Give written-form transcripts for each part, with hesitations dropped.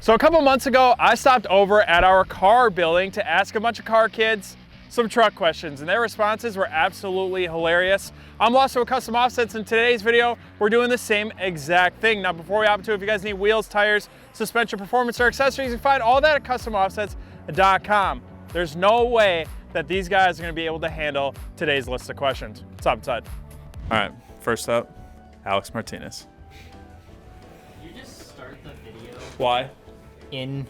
So a couple months ago, I stopped over at our car building to ask a bunch of car kids some truck questions, and their responses were absolutely hilarious. I'm Lawson with Custom Offsets, and in today's video, we're doing the same exact thing. Now, before we hop into it, if you guys need wheels, tires, suspension, performance, or accessories, you can find all that at customoffsets.com. There's no way that these guys are gonna be able to handle today's list of questions. What's up, Ted? All right, first up, Alex Martinez. You just start the video Why? in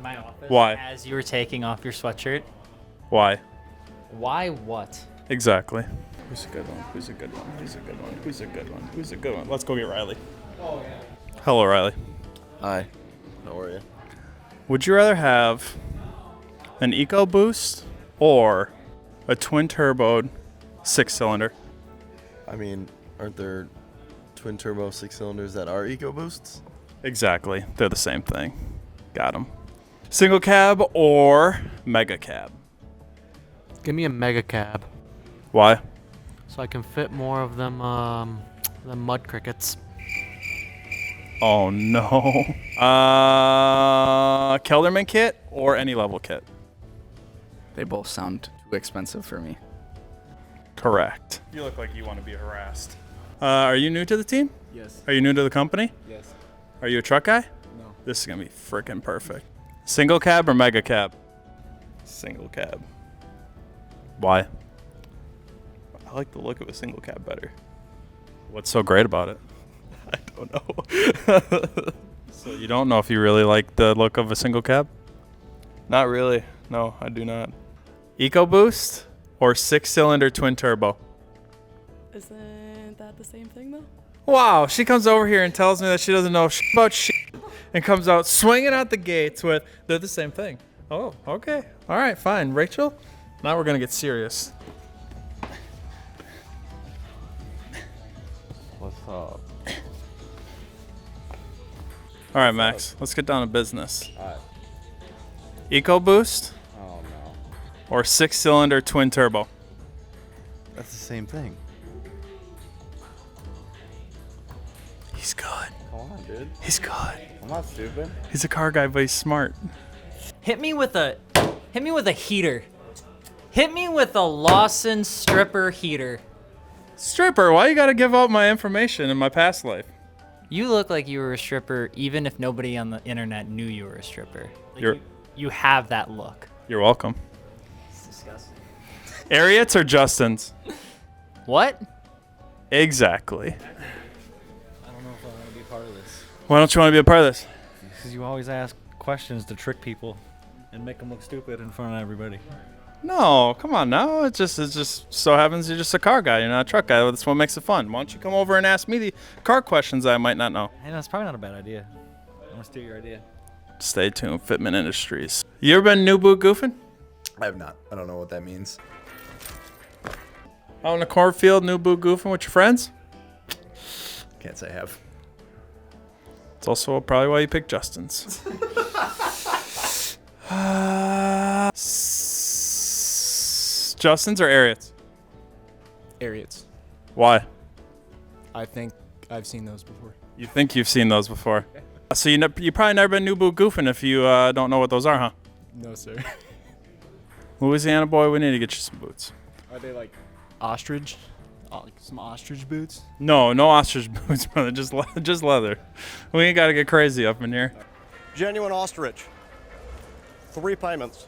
my office. Why? As you were taking off your sweatshirt. Why? Why what? Exactly. Who's a good one? Who's a good one? Who's a good one? Who's a good one? Who's a good one? Let's go get Riley. Oh, yeah. Hello, Riley. Hi. How are you? Would you rather have an EcoBoost or a twin-turboed six-cylinder? I mean, aren't there twin turbo six cylinders that are EcoBoosts? Exactly. They're the same thing. Got them. Single cab or mega cab? Give me a mega cab Why? so I can fit more of them mud crickets. Oh no. Kelderman kit or any level kit? They both sound too expensive for me. Correct. You look like you want to be harassed. Are you new to the team? Yes. Are you new to the company? Yes. Are you a truck guy? No. This is gonna be freaking perfect. Single cab or mega cab? Single cab. Why? I like the look of a single cab better. What's so great about it? I don't know. So you don't know if you really like the look of a single cab? Not really. No, I do not. EcoBoost or six-cylinder twin turbo? Isn't that the same thing though? Wow, she comes over here and tells me that she doesn't know about shit and comes out swinging out the gates with, they're the same thing. Oh, okay. All right, fine. Rachel, now we're going to get serious. What's up? All right, Max, let's get down to business. Alright. EcoBoost Oh no. or six-cylinder twin turbo? That's the same thing. He's good. Come on, dude. He's good. I'm not stupid. He's a car guy, but he's smart. Hit me with a heater. Hit me with a Lawson stripper heater. Stripper, why you got to give out my information in my past life? You look like you were a stripper even if nobody on the internet knew you were a stripper. Like You're- you have that look. You're welcome. It's disgusting. Ariats or Justins? What? Exactly. I don't know if I want to be part of this. Why don't you want to be a part of this? Because you always ask questions to trick people and make them look stupid in front of everybody. No, come on now. It just so happens you're just a car guy. You're not a truck guy. That's what makes it fun. Why don't you come over and ask me the car questions I might not know? Hey, that's probably not a bad idea. I want to steal your idea. Stay tuned. Fitment Industries. You ever been new boot goofing? I have not. I don't know what that means. Out in the cornfield, new boot goofing with your friends? Can't say I have. It's also probably why you picked Justin's. Justin's or Ariats? Ariats. Why? I think I've seen those before. You think you've seen those before? So you probably never been new boot goofing if you don't know what those are, huh? No, sir. Louisiana boy, we need to get you some boots. Are they like ostrich? Like some ostrich boots? No ostrich boots, brother. Just leather. We ain't got to get crazy up in here. Genuine ostrich. 3 payments.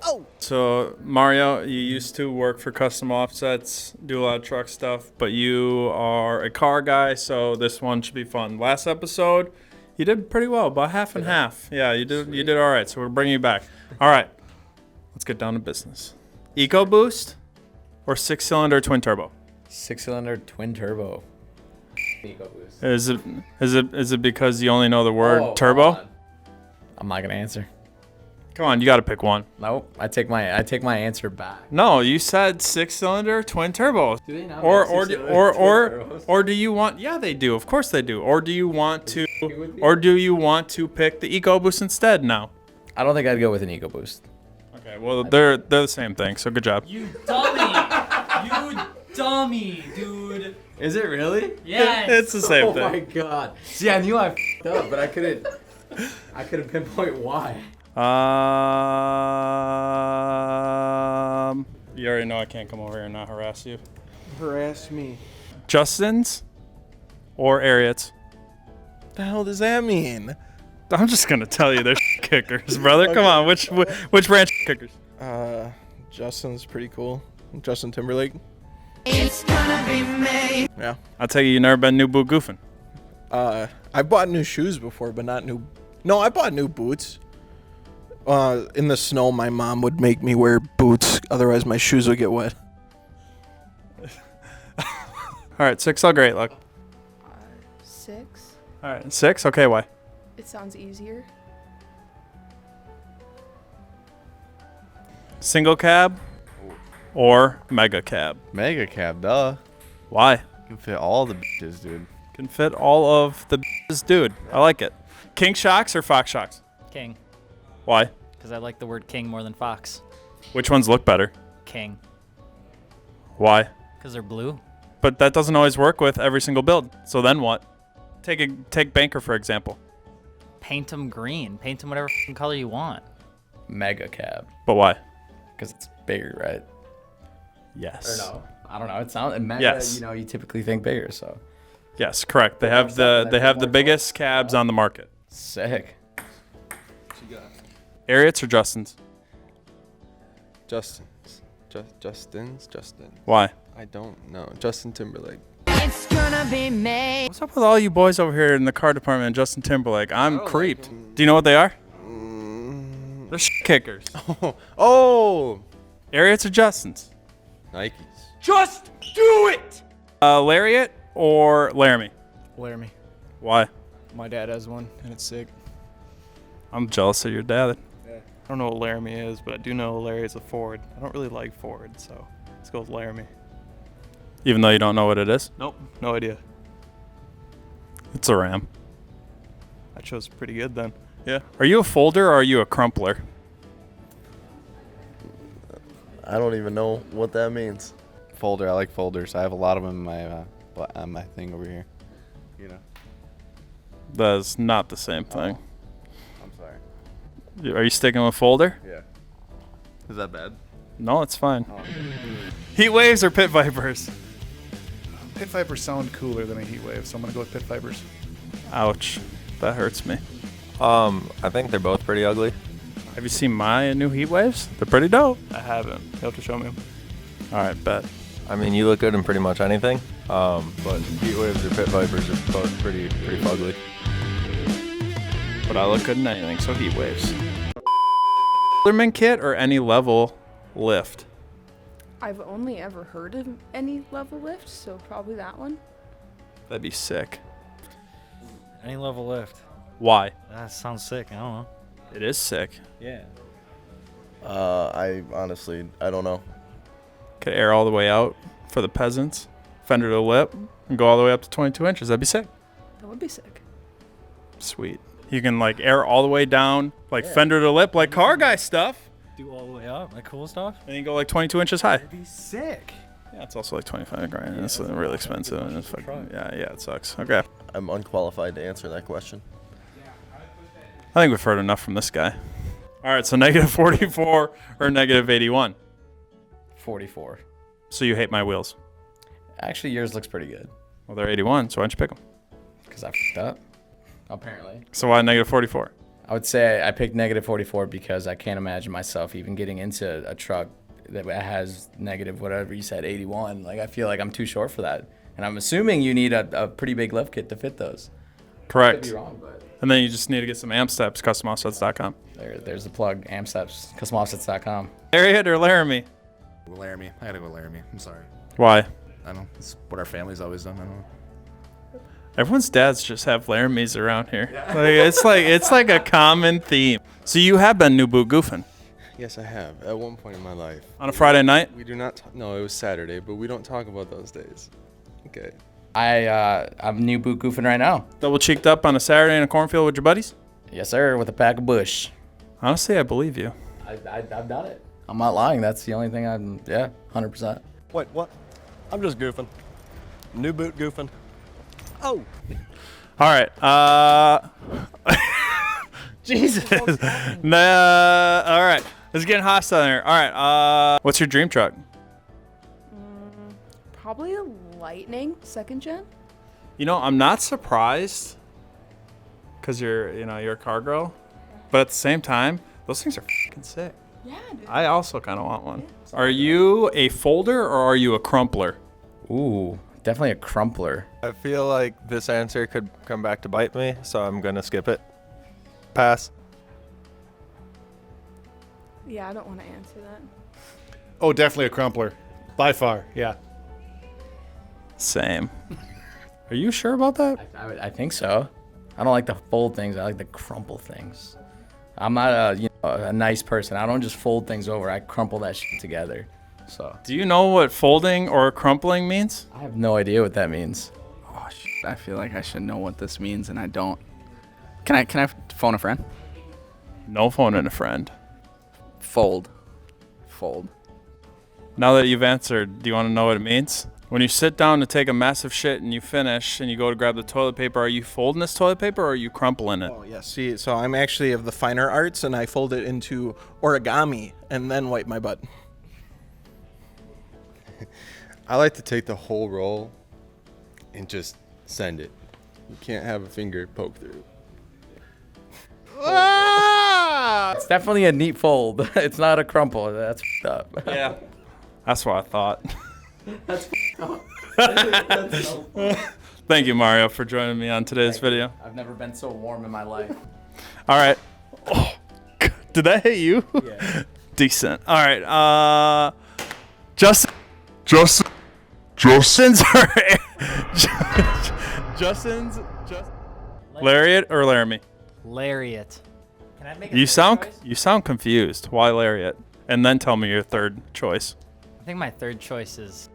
Oh! So, Mario, you used to work for Custom Offsets, do a lot of truck stuff, but you are a car guy, so this one should be fun. Last episode, you did pretty well, about half and half. Yeah, you did all right, so we're bringing you back. All right, let's get down to business. EcoBoost or six-cylinder twin turbo? Six-cylinder twin turbo. EcoBoost. Is it because you only know the word turbo? I'm not gonna answer. Come on, you got to pick one. Nope. I take my answer back. No, you said 6-cylinder twin turbo. Do they not Or make or 6-cylinder or or twin turbos? or do you want? Yeah, they do. Of course they do. Or do you want to? Or do you want to pick the EcoBoost instead now? I don't think I'd go with an EcoBoost. Okay, well they're the same thing. So good job. You dummy! You dummy, dude. Is it really? Yes. It's the same Oh thing. my god. See, I knew I f***ed up, but I couldn't pinpoint why. You already know I can't come over here and not harass you. Harass me. Justin's or Ariats? The hell does that mean? I'm just gonna tell you they're kickers, brother. Come on, which branch kickers? Justin's pretty cool. Justin Timberlake. Yeah. I'll tell you never been new boot goofing. I bought new shoes before, but not new. No, I bought new boots. In the snow, my mom would make me wear boots, otherwise my shoes would get wet. All right, 6. All great, look. 6. All right, 6. Okay, why? It sounds easier. Single cab or mega cab? Mega cab, duh. Why? Can fit all the bitches, dude. Can fit all of the dude. I like it. King shocks or Fox shocks? King. Why? Because I like the word king more than fox. Which ones look better? King. Why? Because they're blue. But that doesn't always work with every single build. So then what? Take Banker for example. Paint them green. Paint them whatever f***ing color you want. Mega cab. But why? Because it's bigger, right? Yes. Or no? I don't know. It sounds mega. Yes. You know, you typically think bigger, so. Yes, correct. They have the biggest cabs on the market. Sick. Ariats or Justin's? Justin. Why? I don't know. Justin Timberlake. What's up with all you boys over here in the car department and Justin Timberlake? I'm creeped. Do you know what they are? They're kickers. Oh! Ariats or Justin's? Nikes. Just do it! Lariat or Laramie? Laramie. Why? My dad has one, and it's sick. I'm jealous of your dad. I don't know what Laramie is, but I do know Larry is a Ford. I don't really like Ford, so let's go with Laramie. Even though you don't know what it is? Nope, no idea. It's a Ram. I chose pretty good then. Yeah. Are you a folder or are you a crumpler? I don't even know what that means. Folder. I like folders. I have a lot of them in my thing over here. You know. That is not the same thing. I'm sorry. Are you sticking with folder? Yeah. Is that bad? No, it's fine. Heat waves or pit vipers? Pit vipers sound cooler than a heat wave, so I'm gonna go with pit vipers. Ouch. That hurts me. I think they're both pretty ugly. Have you seen my new heat waves? They're pretty dope. I haven't. You'll have to show me them. All right, bet. I mean, you look good in pretty much anything. But heat waves or pit vipers are both pretty ugly. But I look good in anything, so heat waves. Leatherman kit or any level lift? I've only ever heard of any level lift, so probably that one. That'd be sick. Any level lift. Why? That sounds sick. I don't know. It is sick. Yeah. I honestly, I don't know. Could air all the way out for the peasants, fender to lip, and go all the way up to 22 inches. That'd be sick. That would be sick. Sweet. You can like air all the way down, like fender to lip, like car guy stuff. Do all the way up. That cool stuff. And you go like 22 inches high. That'd be sick. Yeah, it's also like 25 grand. And it's really expensive. And it's fucking, truck. yeah, it sucks. Okay. I'm unqualified to answer that question. I think we've heard enough from this guy. All right, so negative 44 or negative 81. 44. So you hate my wheels. Actually, yours looks pretty good. Well, they're 81, so why don't you pick them? Because I f***ed up. Apparently. So why negative 44? I would say I picked negative 44 because I can't imagine myself even getting into a truck that has negative whatever you said, 81. Like, I feel like I'm too short for that. And I'm assuming you need a pretty big lift kit to fit those. Correct. Could be wrong, but And then you just need to get some amp steps, customoffsets.com. there's the plug, amsteps, customoffsets.com. Ariat or Laramie? Laramie. I gotta go Laramie. I'm sorry. Why? I don't know. It's what our family's always done. I don't know. Everyone's dads just have Laramies around here. Like, it's like a common theme. So you have been new boot goofing Yes, I have. At one point in my life. on a Friday night? We do not. No, it was Saturday, but we don't talk about those days. Okay. I'm new boot goofing right now. Double cheeked up on a Saturday in a cornfield with your buddies? Yes, sir, with a pack of Bush. Honestly, I believe you. I've done it. I'm not lying. That's the only thing 100%. Wait, what? I'm just goofing. New boot goofing. Oh! All right. Jesus. Nah, all right. It's getting hostile in here. All right. What's your dream truck? Probably a Lightning, 2nd gen. You know, I'm not surprised because you're a car girl, but at the same time, those things are fucking sick. Yeah, dude. I also kind of want one. Are you a folder or are you a crumpler? Ooh, definitely a crumpler. I feel like this answer could come back to bite me, so I'm going to skip it. Pass. Yeah, I don't want to answer that. Oh, definitely a crumpler. By far, yeah. Same. Are you sure about that? I think so. I don't like the fold things. I like the crumple things. I'm not a nice person. I don't just fold things over. I crumple that shit together. So. Do you know what folding or crumpling means? I have no idea what that means. Oh shit! I feel like I should know what this means, and I don't. Can I phone a friend? No phoning a friend. Fold. Now that you've answered, do you want to know what it means? When you sit down to take a massive shit and you finish and you go to grab the toilet paper, are you folding this toilet paper or are you crumpling it? Oh, yeah. See, so I'm actually of the finer arts, and I fold it into origami and then wipe my butt. I like to take the whole roll and just send it. You can't have a finger poke through. It's definitely a neat fold. It's not a crumple. That's up. Yeah. That's what I thought. That's Thank you, Mario, for joining me on today's video. I've never been so warm in my life. All right. Oh, did that hit you? Yeah. Decent. All right. Justin's Lariat or Laramie? Lariat. Can I make a You third choice? sound confused. Why Lariat? And then tell me your third choice. I think my third choice is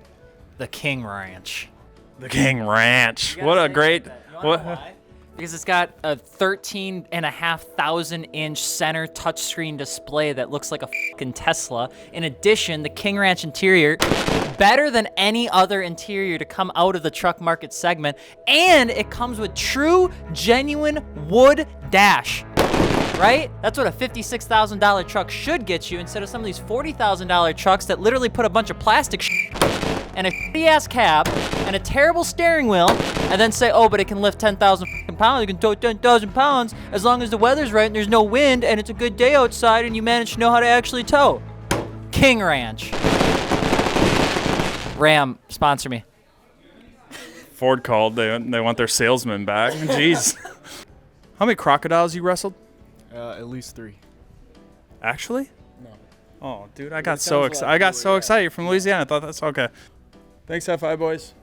the King Ranch. The King Ranch. What a great. What? Because it's got a 13,500-inch center touchscreen display that looks like a fucking Tesla. In addition, the King Ranch interior, better than any other interior to come out of the truck market segment, and it comes with true, genuine wood dash. Right? That's what a $56,000 truck should get you instead of some of these $40,000 trucks that literally put a bunch of plastic and a shitty-ass cab and a terrible steering wheel and then say, oh, but it can lift 10,000 pounds. You can tow 10,000 pounds as long as the weather's right and there's no wind and it's a good day outside and you manage to know how to actually tow. King Ranch. Ram, sponsor me. Ford called. They want their salesman back. Jeez. How many crocodiles you wrestled? At least 3. Actually? No. Oh, dude, I got so excited. You're from Louisiana. I thought that's okay. Thanks, FI boys.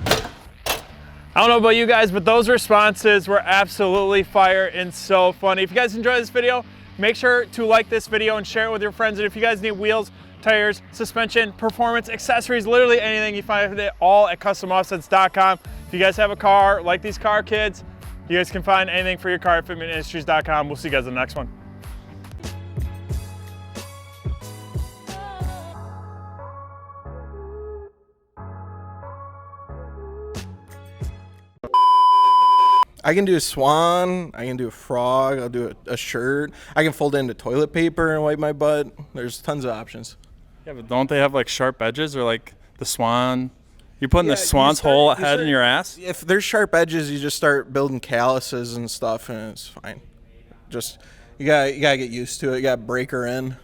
I don't know about you guys, but those responses were absolutely fire and so funny. If you guys enjoyed this video, make sure to like this video and share it with your friends. And if you guys need wheels, tires, suspension, performance, accessories, literally anything, you find it all at customoffsets.com. If you guys have a car like these car kids, you guys can find anything for your car at fitmentindustries.com. We'll see you guys in the next one. I can do a swan, I can do a frog, I'll do a shirt. I can fold it into toilet paper and wipe my butt. There's tons of options. Yeah, but don't they have like sharp edges or like the swan? You're putting the swan's whole head in your ass? If there's sharp edges, you just start building calluses and stuff and it's fine. Just, you gotta get used to it. You gotta break her in.